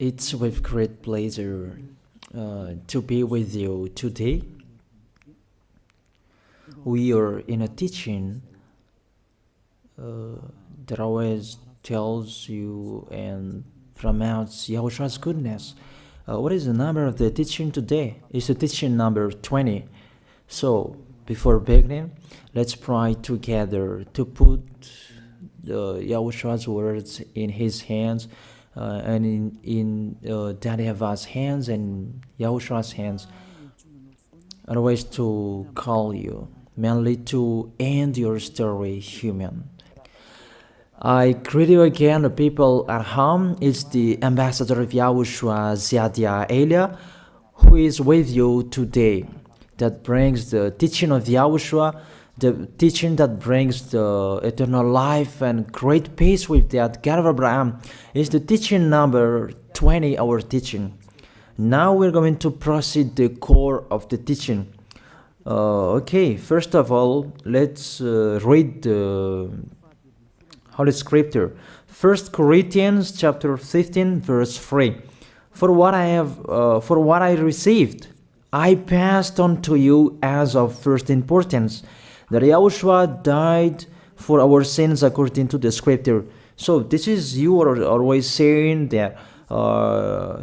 It's with great pleasure to be with you today. We are in a teaching that always tells you and promotes Yahushua's goodness. What is the number of the teaching today? It's the teaching number 20. So, before beginning, let's pray together to put Yahushua's words in his hands and in Daddy YAHVAH's hands and Yahushua's hands. Otherwise, to call you, mainly to end your story human. I greet you again, the people at home. It's the ambassador of Yahushua, Ziadia Elia, who is with you today. That brings the teaching of Yahushua, the teaching that brings the eternal life and great peace with that God of Abraham. Is the teaching number 20, our teaching. Now we're going to proceed the core of the teaching. Okay, first of all, let's read the Holy Scripture. 1 Corinthians chapter 15, verse 3. For what I received, I passed on to you as of first importance, that Yahushua died for our sins according to the Scripture. So this is, you are always saying that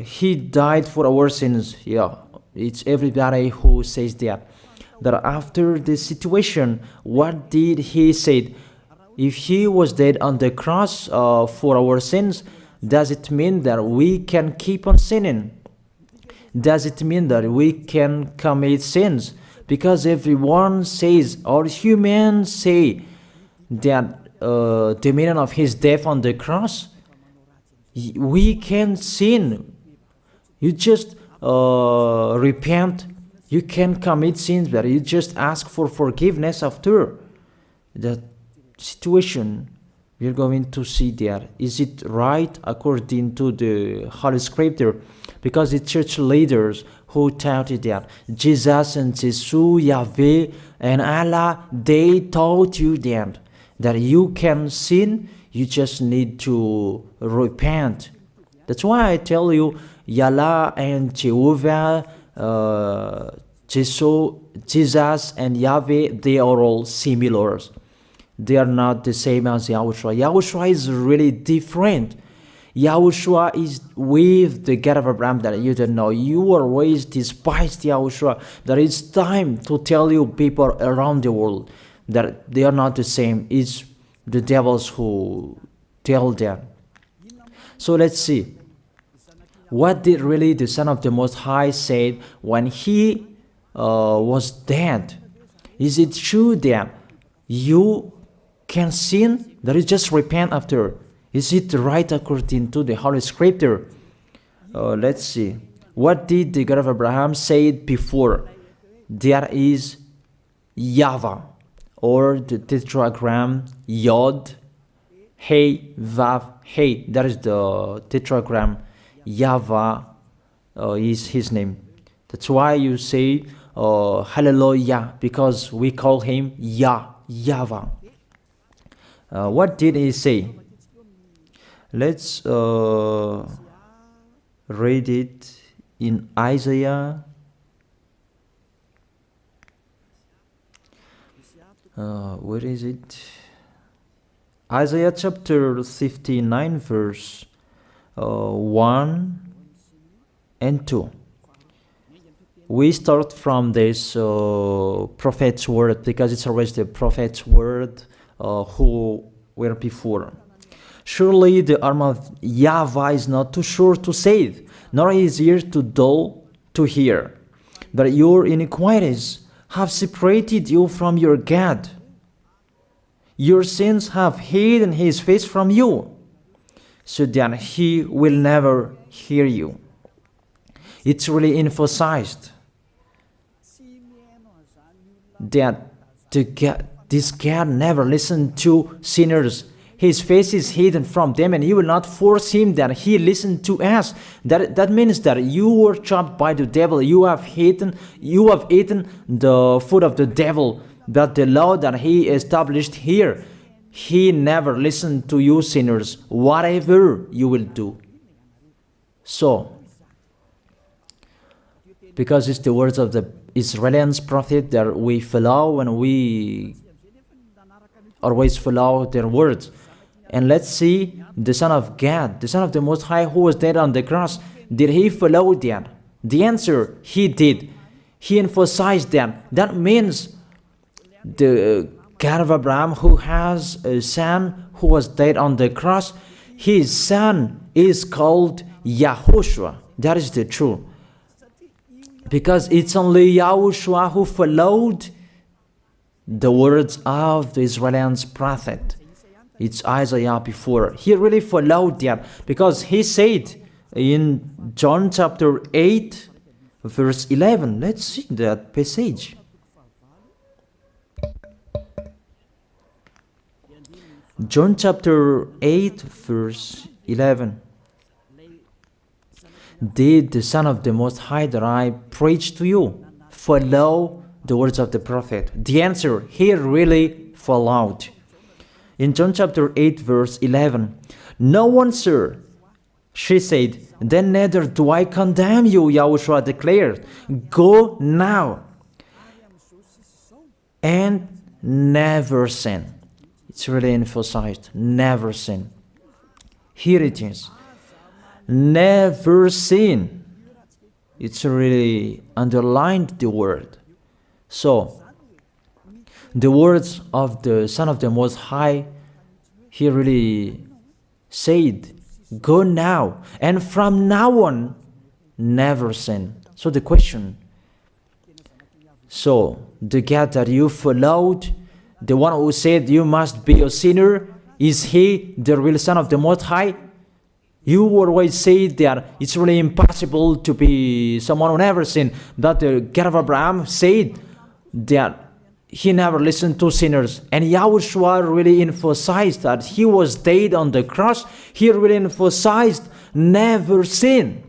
he died for our sins. Yeah, it's everybody who says that. That after the situation, what did he say? If he was dead on the cross for our sins, does it mean that we can keep on sinning? Does it mean that we can commit sins? Because everyone says, or humans say, that the meaning of his death on the cross, we can sin. You just repent. You can commit sins, but you just ask for forgiveness after that situation. We're going to see that. Is it right according to the Holy Scripture? Because the church leaders who taught it that Jesus and Jesus, Yahweh and Allah, they taught you that you can sin, you just need to repent. That's why I tell you, Yahlah and Jehovah, Jesus and Yahweh, they are all similar. They are not the same as Yahushua. Yahushua is really different. Yahushua is with the God of Abraham that you don't know. You always despised Yahushua. That it's time to tell you people around the world that they are not the same. It's the devils who tell them. So let's see. What did really the Son of the Most High say when he was dead? Is it true that you can sin? That is just repent after. Is it right according to the Holy Scripture? Let's see. What did the God of Abraham say before? There is YAHVAH, or the tetragram Yod, Hey, Vav, Hey. That is the tetragram. YAHVAH is his name. That's why you say Hallelujah, because we call him YAHVAH. What did he say? Let's read it in Isaiah. Where is it? Isaiah chapter 59, verse 1 and 2. We start from this prophet's word, because it's always the prophet's word who were before. Surely the arm of YAHVAH is not too short to save, nor his ear too dull to hear. But your iniquities have separated you from your God. Your sins have hidden his face from you, so that he will never hear you. It's really emphasized that this God never listened to sinners. His face is hidden from them, and you will not force him that he listen to us. That means that you were trapped by the devil. You have eaten the food of the devil. But the law that he established here, he never listened to you sinners, whatever you will do. So, because it's the words of the Israelians prophet that we follow, and we always follow their words. And let's see the Son of God, the Son of the Most High, who was dead on the cross. Did he follow that? The answer, he did. He emphasized that. That means the God of Abraham, who has a son who was dead on the cross, his son is called YAHOSHUAH. That is the truth. Because it's only YAHOSHUAH who followed the words of the Israelians prophet. It's Isaiah before. He really followed that, because he said in John chapter 8, verse 11. Let's see that passage. John chapter 8, verse 11. Did the Son of the Most High that I preach to you follow the words of the prophet? The answer, he really followed. In John chapter 8, verse 11, "No one, sir," she said, "then neither do I condemn you," YAHOSHUAH declared. "Go now and never sin." It's really emphasized, never sin. Here it is. Never sin. It's really underlined the word. So, the words of the Son of the Most High, he really said, go now, and from now on, never sin. So the question, so the God that you followed, the one who said you must be a sinner, is he the real Son of the Most High? You always say that it's really impossible to be someone who never sinned. But the God of Abraham said that he never listened to sinners. And YAHOSHUAH really emphasized that he was dead on the cross. He really emphasized never sin.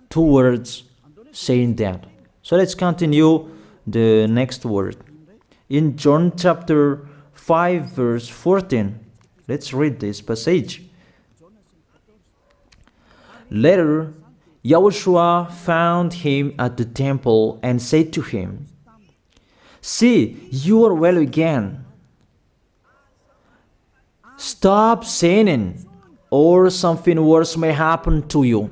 Two words saying that. So let's continue the next word. In John chapter 5, verse 14. Let's read this passage. Later, YAHOSHUAH found him at the temple and said to him, "See, you are well again. Stop sinning, or something worse may happen to you."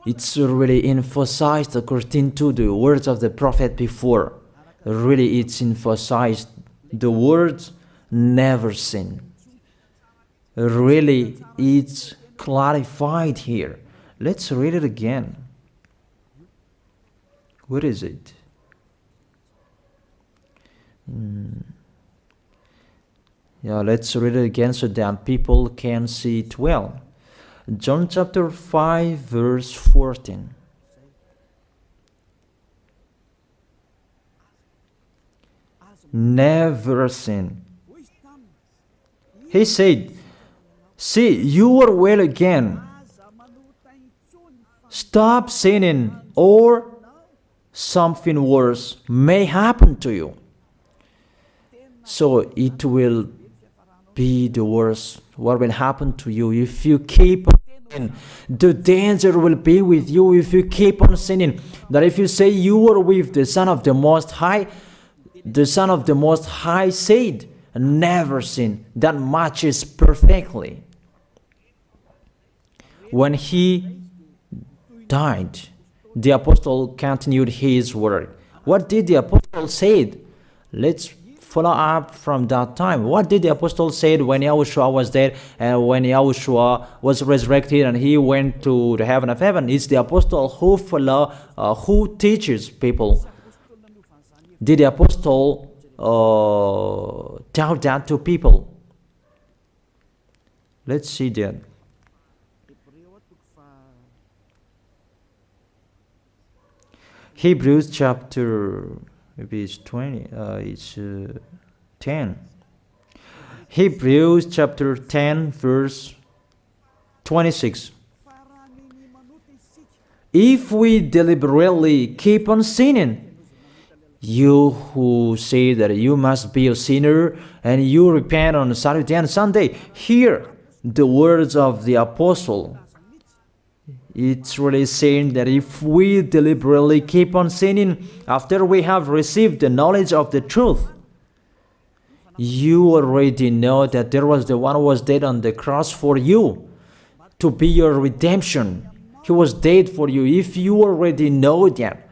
It's really emphasized according to the words of the prophet before. Really, it's emphasized the words never sin. Really, it's clarified here. Let's read it again. Where is it? Yeah, let's read it again so that people can see it well. John chapter 5, verse 14. Never sin. He said, "See, you are well again. Stop sinning, or something worse may happen to you." So it will be the worst. What will happen to you if you keep on sinning? The danger will be with you if you keep on sinning. That if you say you are with the Son of the Most High, the Son of the Most High said, never sin. That matches perfectly. When he died, the apostle continued his work. What did the apostle say? Let's follow up from that time. What did the apostle say when YAHOSHUAH was dead and when YAHOSHUAH was resurrected and he went to the heaven of heaven? It's the apostle who teaches people. Did the apostle tell that to people? Let's see that. Hebrews chapter, maybe it's 20, it's 10. Hebrews chapter 10, verse 26. If we deliberately keep on sinning, you who say that you must be a sinner and you repent on Saturday and Sunday, here the words of the apostle. It's really saying that if we deliberately keep on sinning after we have received the knowledge of the truth, you already know that there was the one who was dead on the cross for you to be your redemption. He was dead for you. If you already know that,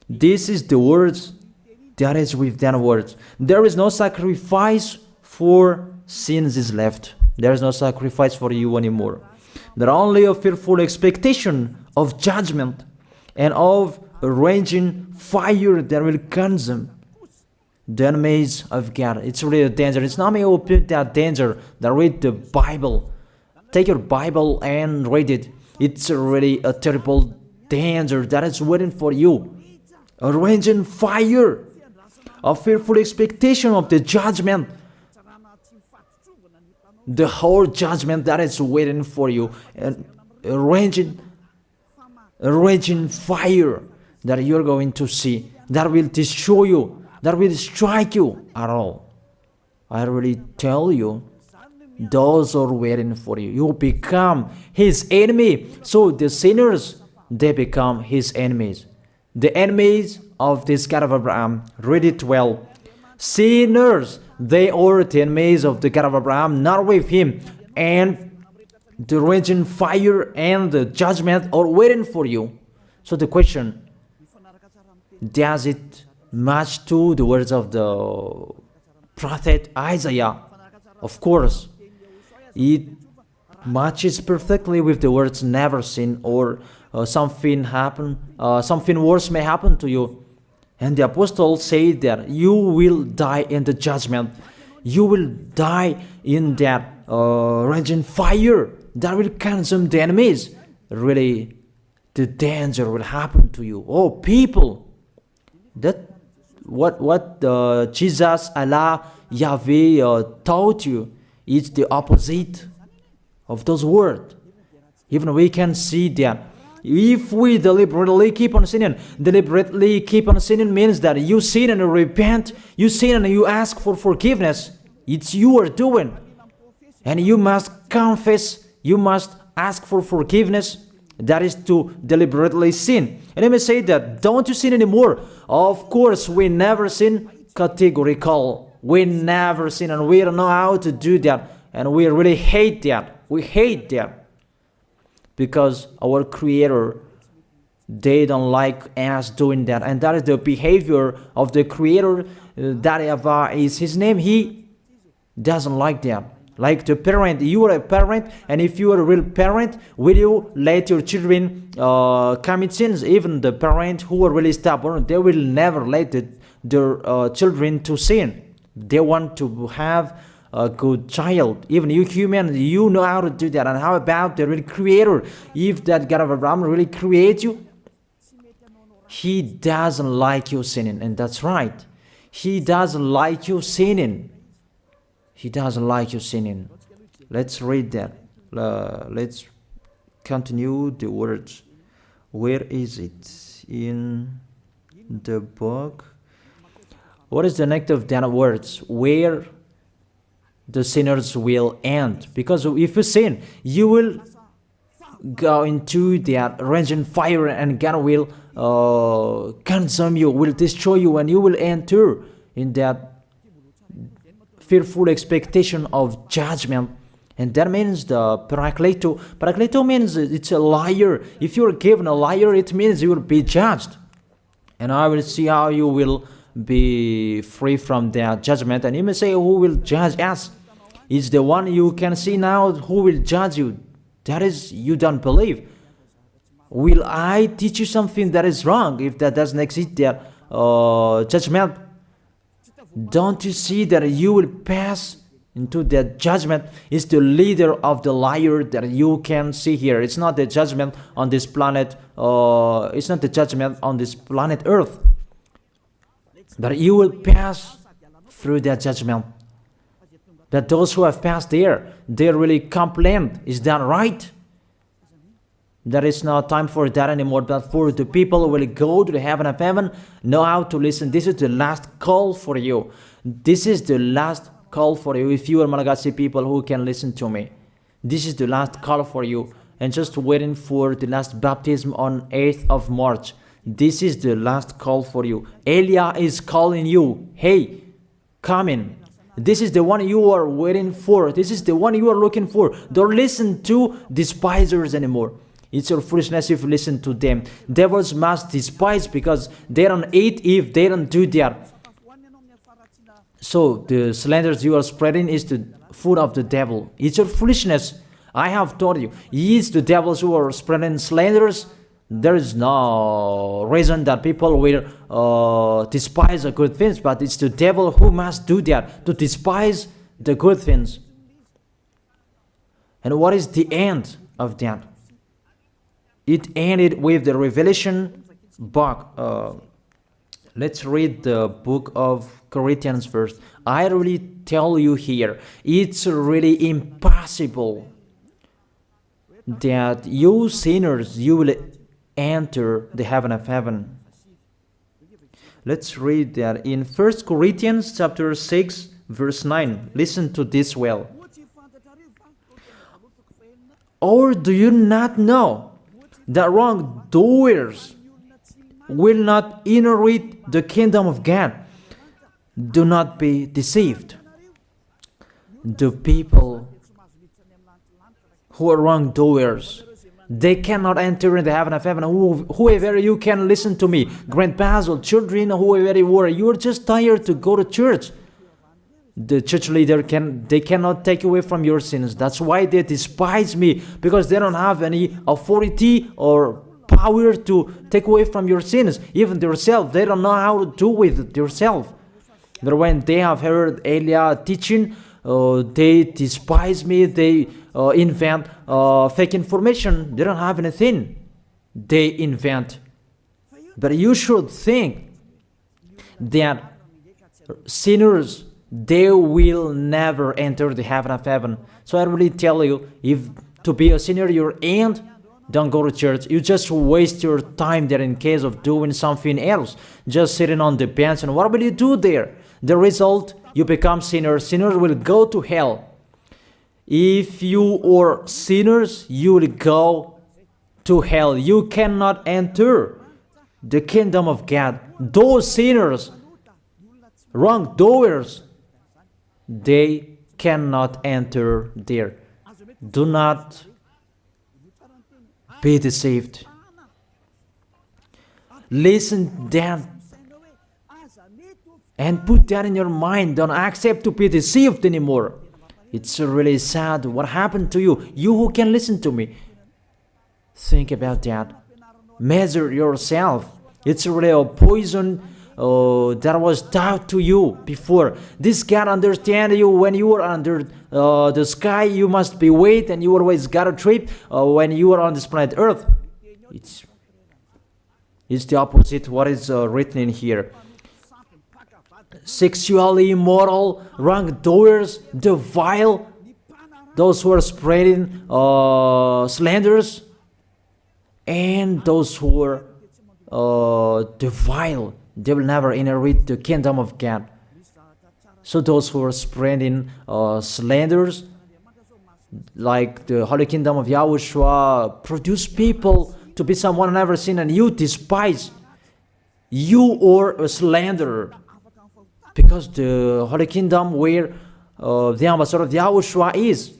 this is the words that is with that words. There is no sacrifice for sins is left. There is no sacrifice for you anymore. There are only a fearful expectation of judgment and of a raging fire that will consume the enemies of God. It's really a danger. It's not me who put that danger that read the Bible. Take your Bible and read it. It's really a terrible danger that is waiting for you. A raging fire, a fearful expectation of the judgment. The whole judgment that is waiting for you, and a raging fire that you're going to see, that will destroy you, that will strike you at all. I really tell you, those are waiting for you. You become his enemy. So the sinners, they become his enemies. The enemies of this God of Abraham. Read it well. Sinners, they are the enemies of the God of Abraham, not with him. And the raging fire and the judgment are waiting for you. So the question, does it match to the words of the prophet Isaiah? Of course. It matches perfectly with the words never sin, or something worse may happen to you. And the apostle said that you will die in the judgment. You will die in that raging fire that will consume the enemies. Really, the danger will happen to you. Oh, people, that what Jesus, Allah, Yahweh taught you is the opposite of those words. Even we can see that. If we deliberately keep on sinning means that you sin and you repent, you sin and you ask for forgiveness. It's you are doing. And you must confess, you must ask for forgiveness. That is to deliberately sin. And let me say that, don't you sin anymore. Of course, we never sin, categorical. We never sin, and we don't know how to do that. And we really hate that. We hate that. Because our Creator, they don't like us doing that. And that is the behavior of the Creator. That YAHVAH is his name. He doesn't like that. Like the parent, you are a parent, and if you are a real parent, will you let your children commit sins? Even the parent who are really stubborn, they will never let their children to sin. They want to have a good child. Even you human, you know how to do that. And how about the real Creator? If that God of Abraham really creates you, he doesn't like you sinning. And that's right. He doesn't like you sinning. He doesn't like you sinning. Let's read that. Let's continue the words. Where is it? In the book. What is the next of that words? Where the sinners will end. Because if you sin, you will go into that raging fire, and God will consume you, will destroy you, and you will enter in that fearful expectation of judgment. And that means the parakleto. Parakleto means it's a liar. If you're given a liar, it means you will be judged. And I will see how you will be free from that judgment. And you may say, who will judge us? It's the one you can see now who will judge you. That is, you don't believe. Will I teach you something that is wrong if that doesn't exist, that judgment? Don't you see that you will pass into that judgment? It's the leader of the liar that you can see here. It's not the judgment on this planet. It's not the judgment on this planet Earth. That you will pass through that judgment. That those who have passed there, they really complain. Is that right? There is no time for that anymore, but for the people who will go to the heaven of heaven, know how to listen. This is the last call for you. This is the last call for you. If you are Malagasy people who can listen to me, This is the last call for you. And just waiting for the last baptism on 8th of March. This is the last call for you. Elia is calling you. Hey, come in. This is the one you are waiting for. This is the one you are looking for. Don't listen to despisers anymore. It's your foolishness if you listen to them. Devils must despise because they don't eat if they don't do that. So the slanders you are spreading is the food of the devil. It's your foolishness. I have told you. It's the devils who are spreading slanders. There is no reason that people will despise the good things, but it's the devil who must do that, to despise the good things. And what is the end of that? It ended with the Revelation book. Let's read the book of Corinthians first. I really tell you here, it's really impossible that you sinners, you will enter the heaven of heaven. Let's read that in 1 Corinthians chapter 6 verse 9. Listen to this well. Or do you not know that wrongdoers will not inherit the kingdom of God? Do not be deceived. The people who are wrongdoers, they cannot enter in the heaven of heaven. Whoever you can listen to me, grandpas or children, whoever you are, you are just tired to go to church. The church leader they cannot take away from your sins. That's why they despise me, because they don't have any authority or power to take away from your sins. Even themselves, they don't know how to do with themselves. But when they have heard Elia teaching, they despise me. They invent fake information. They don't have anything. They invent. But you should think that sinners, they will never enter the heaven of heaven. So I really tell you, if to be a sinner you're in, don't go to church. You just waste your time there in case of doing something else. Just sitting on the bench, and what will you do there? The result, you become sinners. Sinners will go to hell. If you are sinners, you will go to hell. You cannot enter the kingdom of God. Those sinners, wrongdoers, they cannot enter there. Do not be deceived. Listen then and put that in your mind. Don't accept to be deceived anymore. It's really sad what happened to you. You who can listen to me, think about that. Measure yourself. It's really a poison that was taught to you before. This God understands you when you are under the sky. You must be wait, and you always got a trip when you are on this planet Earth. It's the opposite what is written in here. Sexually immoral, wrongdoers, the vile, those who are spreading slanders, and those who are the vile, they will never inherit the kingdom of God. So those who are spreading slanders, like the Holy Kingdom of YAHOSHUAH, produce people to be someone never seen, and you despise. You are a slanderer. Because the Holy Kingdom where the ambassador of YAHOSHUAH is,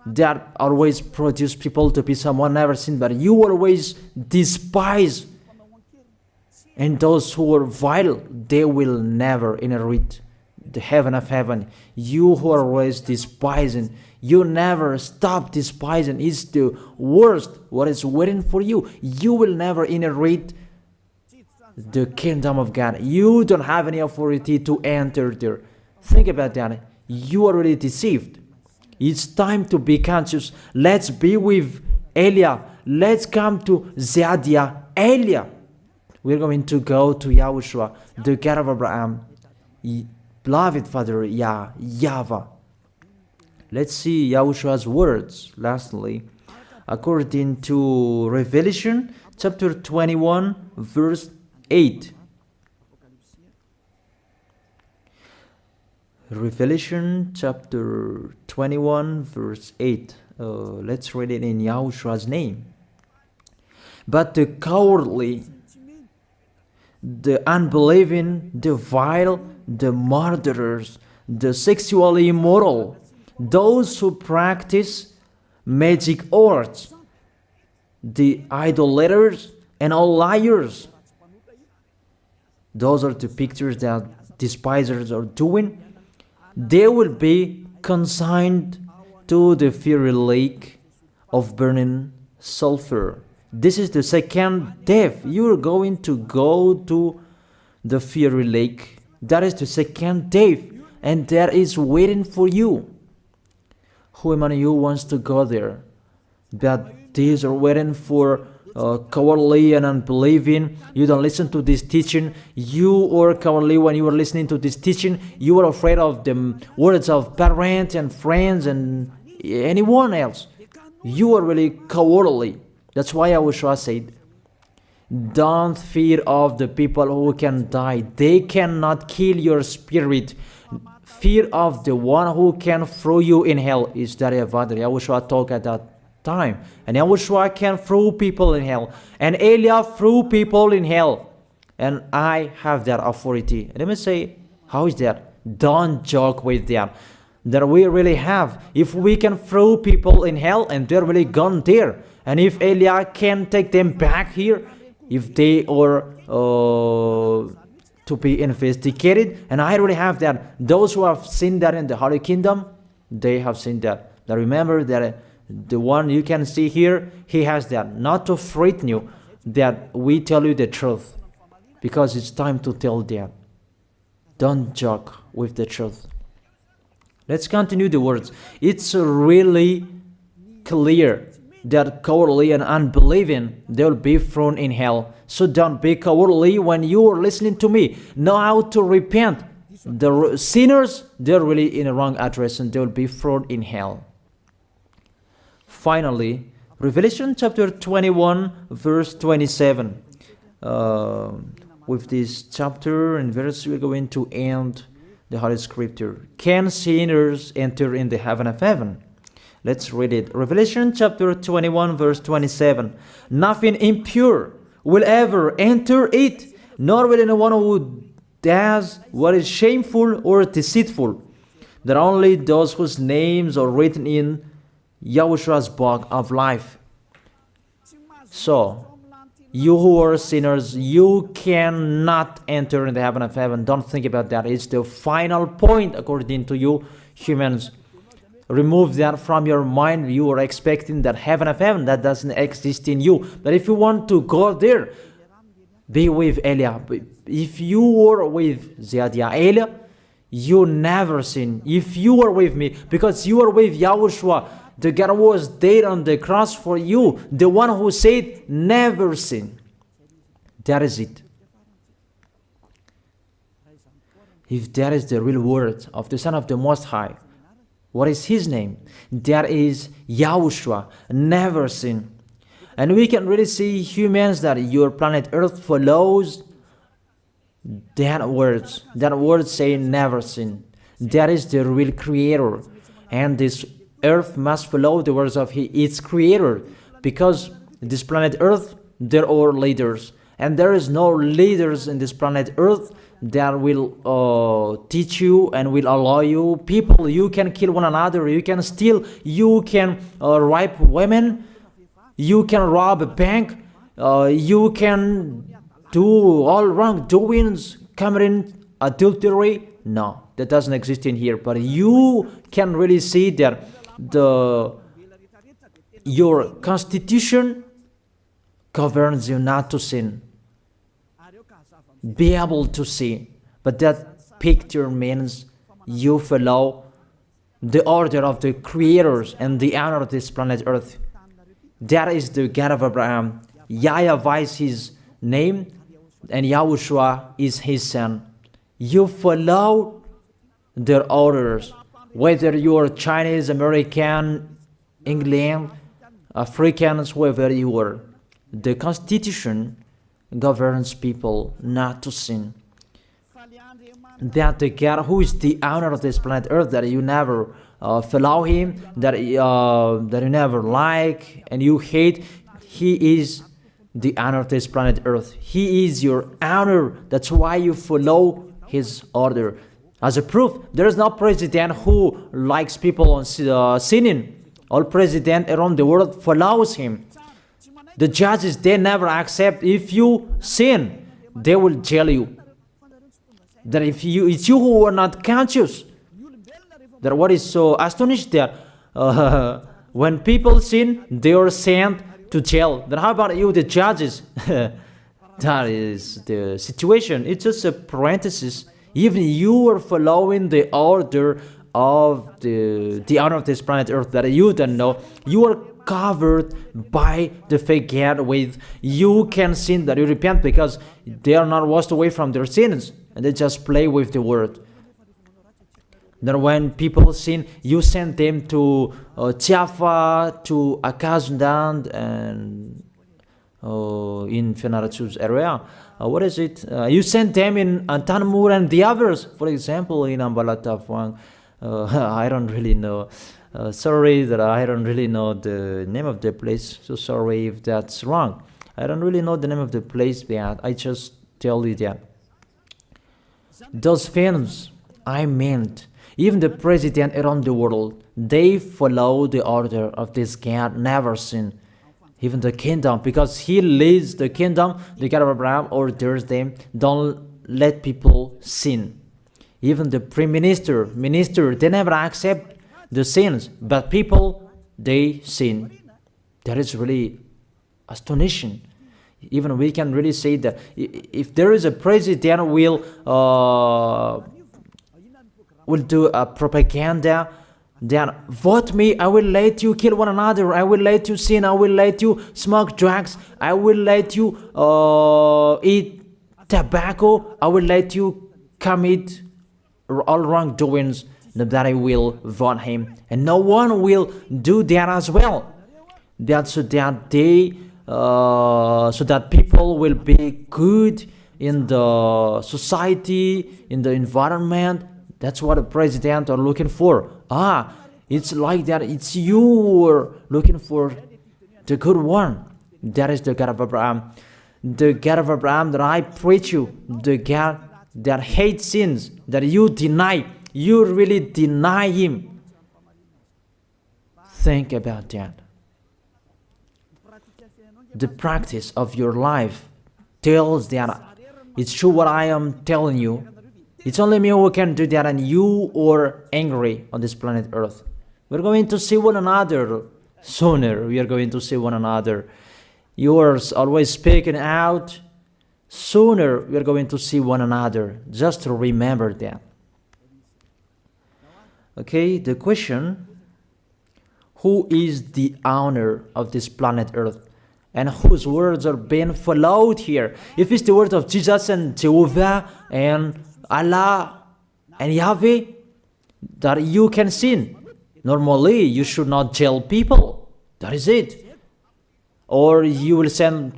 that always produce people to be someone never seen, but you always despise. And those who are vile, they will never inherit the heaven of heaven. You who are always despising, you never stop despising. It's the worst what is waiting for you. You will never inherit the kingdom of God. You don't have any authority to enter there. Think about that. You are already deceived. It's time to be conscious. Let's be with Elia. Let's come to Zadiah. Elia. We're going to go to YAHOSHUAH, the God of Abraham, beloved Father YAHVAH. Let's see YAHOSHUAH's words. Lastly, according to Revelation chapter 21, verse 8. Revelation chapter 21 verse 8. Let's read it in Yahushua's name. But the cowardly, the unbelieving, the vile, the murderers, the sexually immoral, those who practice magic arts, the idolaters, and all liars. Those are the pictures that despisers are doing. They will be consigned to the fiery lake of burning sulfur. This is the second death. You are going to go to the fiery lake. That is the second death, and that is waiting for you. Who among you wants to go there? That these are waiting for cowardly and unbelieving. You don't listen to this teaching. You are cowardly when you are listening to this teaching. You are afraid of the words of parents and friends and anyone else. You are really cowardly. That's why YAHOSHUAH said, don't fear of the people who can die. They cannot kill your spirit. Fear of the one who can throw you in hell. Is that YAHVAH? YAHOSHUAH talked at that time. And YAHOSHUAH can throw people in hell. And Elia threw people in hell. And I have that authority. Let me say, how is that? Don't joke with that. That we really have. If we can throw people in hell and they're really gone there, and if Elia can take them back here, if they are to be investigated, and I really have that. Those who have seen that in the Holy Kingdom, they have seen that. Now remember that the one you can see here, he has that. Not to frighten you, that we tell you the truth, because it's time to tell that. Don't joke with the truth. Let's continue the words. It's really clear that cowardly and unbelieving, they will be thrown in hell. So don't be cowardly when you are listening to me. Know how to repent. The sinners, they're really in the wrong address and they will be thrown in hell. Finally, Revelation chapter 21 verse 27. With this chapter and verse, we're going to end the Holy Scripture. Can sinners enter in the heaven of heaven? Let's read it. Revelation chapter 21 verse 27. Nothing impure will ever enter it, nor will anyone who does what is shameful or deceitful. That only those whose names are written in YAHOSHUAH's book of life. So, you who are sinners, you cannot enter in the heaven of heaven. Don't think about that. It's the final point according to you humans. Remove that from your mind. You are expecting that heaven of heaven that doesn't exist in you. But if you want to go there, be with Elia. If you were with Ziadia Elia, you never sin. If you are with me, because you are with YAHOSHUAH, the God was dead on the cross for you, the one who said never sin. That is it. If that is the real word of the Son of the Most High, what is his name? That is YAHOSHUAH, never sin. And we can really see humans that your planet Earth follows that words. That word say never sin. That is the real creator. And this Earth must follow the words of its creator. Because this planet Earth, there are leaders. And there is no leaders in this planet Earth that will teach you and will allow you. People, you can kill one another, you can steal, you can rape women, you can rob a bank, you can do all wrongdoings, committing adultery. No, that doesn't exist in here. But you can really see that your constitution governs you not to sin. Be able to see. But that picture means you follow the order of the creators and the honor of this planet Earth. That is the God of Abraham. YAHVAH is his name, and YAHOSHUAH is his son. You follow their orders, whether you are Chinese, American, England, Africans, whoever you are. The Constitution governs people not to sin. that the God who is the owner of this planet Earth, that you never follow him, that you never like and you hate, he is the owner of this planet Earth. He is your owner. That's why you follow his order. As a proof, there is no president who likes people sinning. All president around the world follows him. The judges, they never accept if you sin, they will jail you. That if it's you who are not conscious. That what is so astonishing that when people sin, they are sent to jail. Then how about you, the judges? That is the situation. It's just a parenthesis. Even you are following the order of the owner of this planet Earth that you don't know. You are covered by the fake God with you can sin, that you repent, because they are not washed away from their sins and they just play with the word. Then when people sin, you send them to YAHVAH, to Akazundand, and in Fenarachu's area. What is it? You send them in Tanmur and the others. For example, in Ambalatafwang, I don't really know. Sorry that I don't really know the name of the place. So sorry if that's wrong. I don't really know the name of the place, but I just tell you that. Those films, I meant, even the president around the world, they follow the order of this God, never sin. Even the kingdom, because he leads the kingdom, the God of Abraham orders them, don't let people sin. Even the prime minister, they never accept the sins, but people, they sin. That is really astonishing. Even we can really say that if there is a president will do a propaganda, then vote me, I will let you kill one another, I will let you sin, I will let you smoke drugs, I will let you eat tobacco, I will let you commit all wrongdoings, that I will vote him. And no one will do that as well. That's so that they so that people will be good in the society, in the environment. That's what the president are looking for. It's like that. It's you who are looking for the good one. That is the God of Abraham. The God of Abraham that I preach you. The God that hates sins, that you deny. You really deny him. Think about that. The practice of your life tells that it's true what I am telling you. It's only me who can do that, and you are angry on this planet Earth. We're going to see one another sooner. We are going to see one another. You are always speaking out. Sooner we are going to see one another. Just to remember that. Okay, the question: who is the owner of this planet Earth? And whose words are being followed here? If it's the words of Jesus and Jehovah and Allah and Yahweh, that you can sin. Normally, you should not jail people. That is it. Or you will send,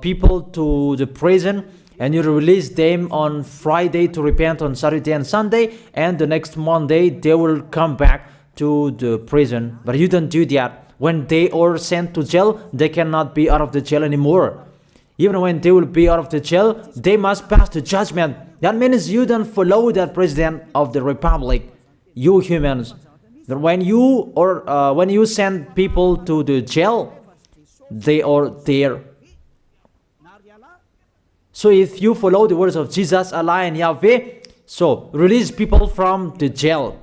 people to the prison, and you release them on Friday to repent on Saturday and Sunday, and the next Monday they will come back to the prison. But you don't do that. When they are sent to jail, they cannot be out of the jail anymore. Even when they will be out of the jail, they must pass the judgment. That means you don't follow that president of the republic, you humans. That when you send people to the jail, they are there. So if you follow the words of Jesus, Allah and Yahweh, so release people from the jail.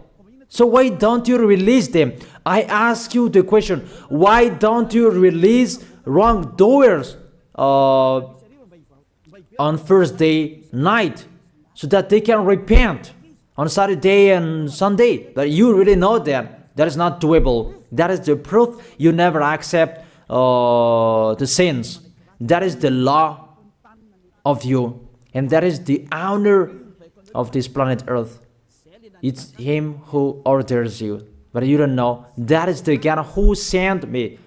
So why don't you release them? I ask you the question, why don't you release wrongdoers on Thursday night so that they can repent on Saturday and Sunday? But you really know that is not doable. That is the proof you never accept the sins. That is the law of you, and that is the owner of this planet Earth. It's him who orders you, but you don't know. That is the God who sent me,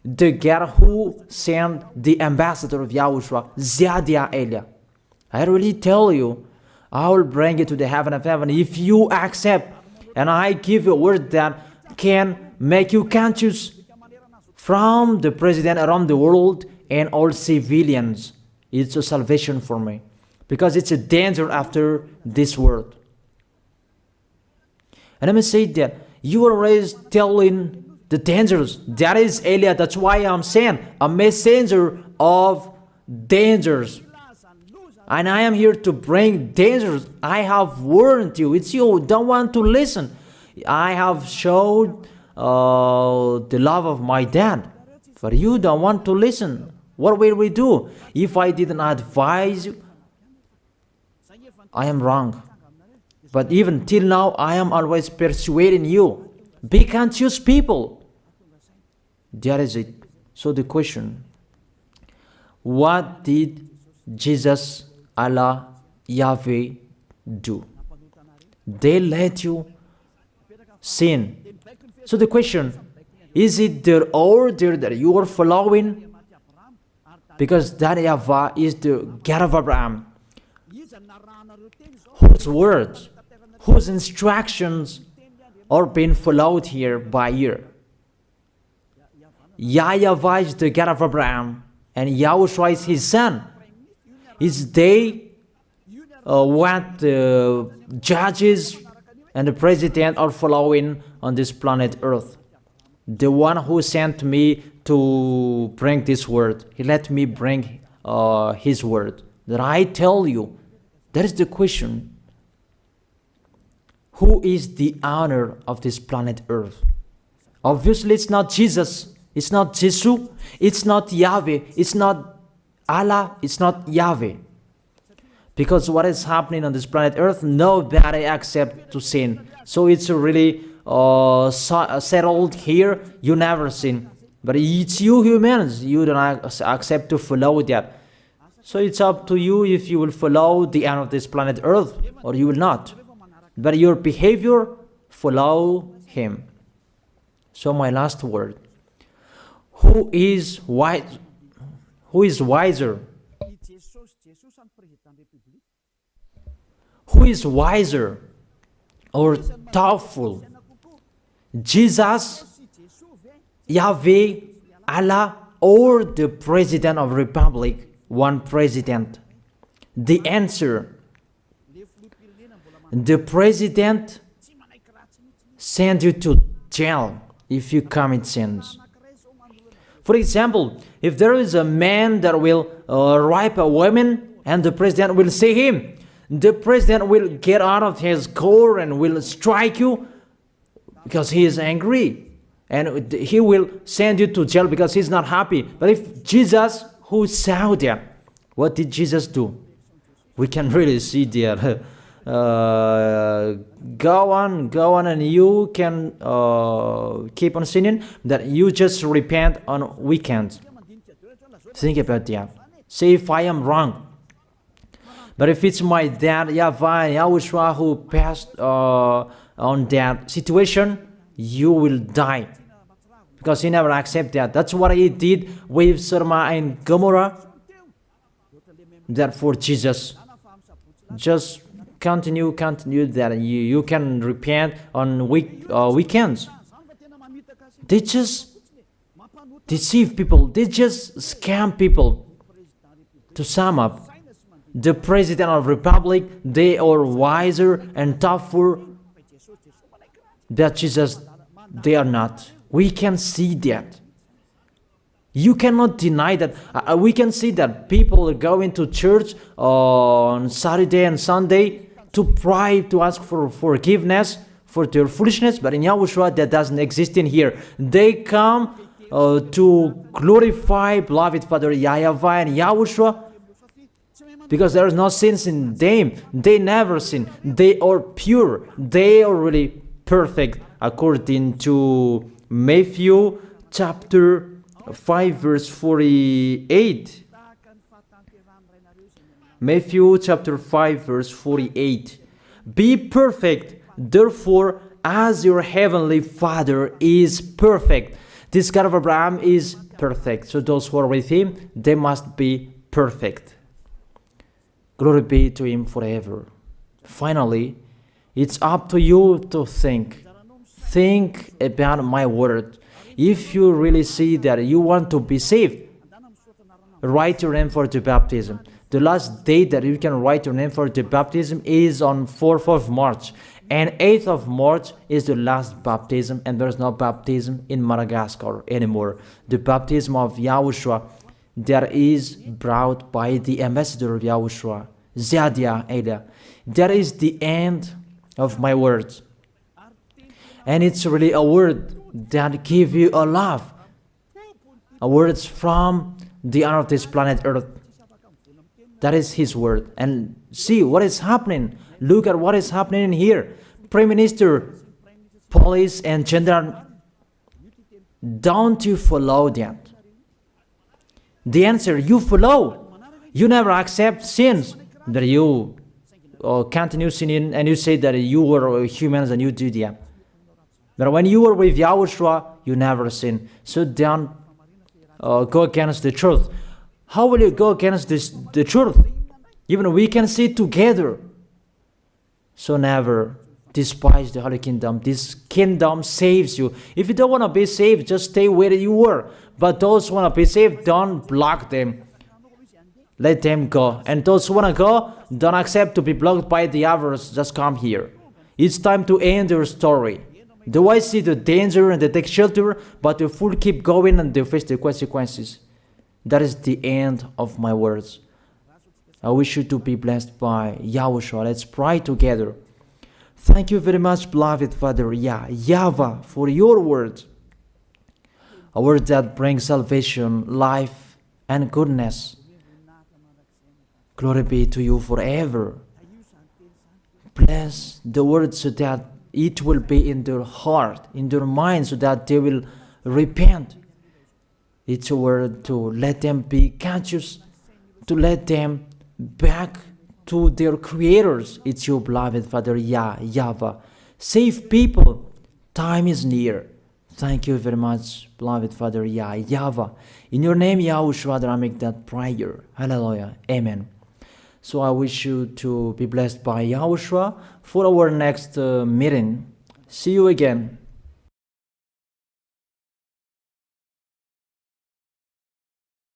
the God who sent the ambassador of Yahushua, Zadia Elia. I really tell you, I will bring you to the heaven of heaven if you accept. And I give you a word that can make you conscious from the president around the world and all civilians. It's a salvation for me, because it's a danger after this world. And let me say that you are always telling the dangers. That is Elia. That's why I'm saying a messenger of dangers. And I am here to bring dangers. I have warned you. It's you don't want to listen. I have showed the love of my dad, but you don't want to listen. What will we do? If I didn't advise you, I am wrong. But even till now, I am always persuading you. Be conscious people. That is it. So the question, what did Jesus, Allah, Yahweh do? They let you sin. So the question, is it their order that you are following? Because that YAHVAH is the God of Abraham, whose words, whose instructions are being followed here by year. YAHVAH is the God of Abraham, and YAHOSHUAH is his son. Is they what the judges and the president are following on this planet Earth. The one who sent me to bring this word, he let me bring his word. That I tell you, that is the question. Who is the owner of this planet Earth? Obviously, it's not Jesus. It's not Jesus. It's not Yahweh. It's not Allah. It's not Yahweh. Because what is happening on this planet Earth, nobody accepts to sin. So it's really settled here. You never sin. But it's you humans. You don't accept to follow that. So it's up to you if you will follow the end of this planet Earth or you will not. But your behavior, follow him. So my last word. Who is wise? Who is wiser? Who is wiser or thoughtful? Jesus, Yahweh, Allah, or the President of Republic, one president? The answer, the president send you to jail if you commit sins. For example, if there is a man that will rape a woman and the president will see him, the president will get out of his car and will strike you because he is angry. And he will send you to jail because he's not happy. But if Jesus, who saw that, what did Jesus do? We can really see that. Go on, and you can keep on sinning, that you just repent on weekends. Think about that. Say if I am wrong. But if it's my dad, YAHVAH, YAHOSHUAH, who passed on that situation, you will die. Because he never accepted that. That's what he did with Sodom and Gomorrah. Therefore, Jesus, just continue that you can repent on weekends. They just deceive people. They just scam people. To sum up, the President of the Republic, they are wiser and tougher than Jesus. They are not. We can see that. You cannot deny that. We can see that people are going to church on Saturday and Sunday to pray, to ask for forgiveness for their foolishness. But in YAHOSHUAH, that doesn't exist in here. They come to glorify beloved Father YAHVAH and YAHOSHUAH because there is no sins in them. They never sin. They are pure. They are really perfect according to Matthew chapter 5 verse 48. Matthew chapter 5 verse 48. Be perfect, therefore, as your heavenly Father is perfect. This God of Abraham is perfect. So those who are with him, they must be perfect. Glory be to Him forever. Finally, it's up to you to think. Think about my word. If you really see that you want to be saved, write your name for the baptism. The last date that you can write your name for the baptism is on 4th of March. And 8th of March is the last baptism, and there's no baptism in Madagascar anymore. The baptism of Yahushua that is brought by the ambassador of Yahushua, Zadia Ada. That is the end of my words. And it's really a word that gives you a love. A word from the honor of this planet Earth. That is His word. And see what is happening. Look at what is happening in here. Prime Minister, police, and gendarme. Don't you follow that? The answer, you follow. You never accept sins. That you continue sinning and you say that you were humans and you do that. But when you were with Yahushua, you never sin. So don't go against the truth. How will you go against the truth? Even we can see together. So never despise the Holy Kingdom. This kingdom saves you. If you don't want to be saved, just stay where you were. But those who want to be saved, don't block them. Let them go. And those who want to go, don't accept to be blocked by the others. Just come here. It's time to end your story. Do I see the danger and they take shelter, but the fool keep going and they face the consequences? That is the end of my words. I wish you to be blessed by Yahushua. Let's pray together. Thank you very much, beloved Father YAHVAH, for your word. A word that brings salvation, life, and goodness. Glory be to you forever. Bless the word so that it will be in their heart, in their mind, so that they will repent. It's a word to let them be conscious, to let them back to their creators. It's your beloved Father YAHVAH. Save people. Time is near. Thank you very much, beloved Father YAHVAH. In your name, Yahushua, that I make that prayer. Hallelujah. Amen. So I wish you to be blessed by Yahushua for our next meeting. See you again.